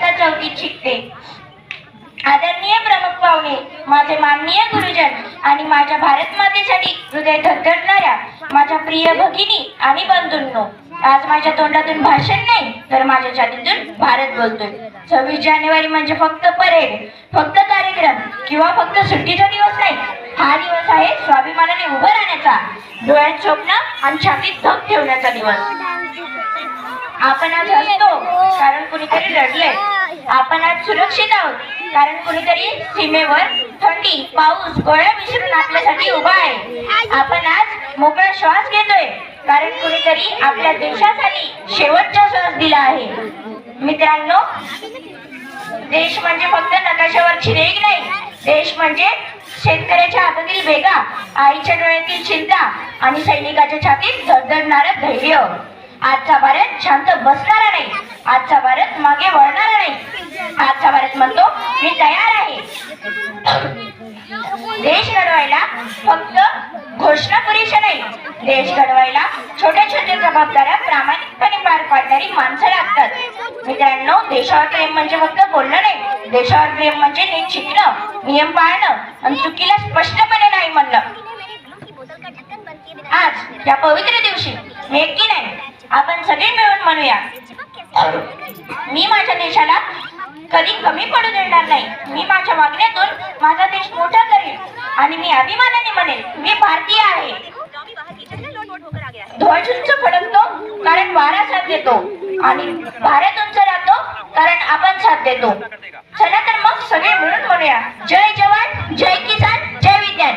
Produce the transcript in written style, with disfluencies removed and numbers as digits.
इयत्ता 4थीत शिकते. आदरणीय प्रमुख पाहुणे, माझे माननीय गुरुजन आणि माझ्या भारत मातेसाठी हृदय धडधडणाऱ्या माझ्या प्रिय भगिनी आणि बंधूंनो, आज माझ्या तोंडातून भाषण नाही तर माझ्या छातीतून भारत बोलतोय. 26 जानेवारी म्हणजे फक्त परेड, फक्त कार्यक्रम किंवा फक्त सुट्टीचा दिवस नाही. हा दिवस आहे स्वाभिमानाने उभं राहण्याचा, डोळ्यात स्वप्न आणि छातीत धग ठेवण्याचा दिवस. आपण आज हसतो कारण कुणीतरी रडलंय. आपण आज सुरक्षित आहोत कारण कुणीतरी सीमेवर थंडी, पाऊस, गोळ्या विसरून आपल्यासाठी उभा आहे. आपण आज मोकळा श्वास घेतोय कारण कुणीतरी आपल्या देशासाठी शेवटचा श्वास दिला आहे. मित्रांनो, देश म्हणजे फक्त नकाशावरची रेघ नाही. देश म्हणजे शेतकऱ्याच्या हातातील भेगा, आईच्या डोळ्यातील चिंता आणि सैनिकाच्या छातीत धडधडणारं धैर्य. आजचा भारत शांत बसणारा नाही, आजचा भारत मागे वळणारा नाही. आजचा भारत म्हणतो, मी तयार आहे. देश घडवायला फक्त घोषणा पुरेशा नाही, देश घडवायला छोट्या छोट्या जबाबदाऱ्या प्रामाणिकपणे पार पाडणारी माणसं लागतात. मित्रांनो, देशावर प्रेम म्हणजे फक्त बोलणं नाही, देशावर प्रेम म्हणजे नीट शिकणं, नियम पाळणं आणि चुकीला स्पष्टपणे नाही म्हणणं. आज या पवित्र दिवशी मी एकटी नाही, आपण सगळे मिळून म्हणूया, मी माझ्या देशाला कधी कमी पडू देणार नाही. मी माझ्या वागण्यातून माझा देश मोठा करेल आणि मी अभिमानाने म्हणेल, मी भारतीय आहे. ध्वज उंच फडकतो कारण वारा साथ देतो आणि भारत उंच राहतो कारण आपण साथ देतो. चला तर मग सगळे मिळून म्हणूया, जय जवान, जय किसान, जय विज्ञान.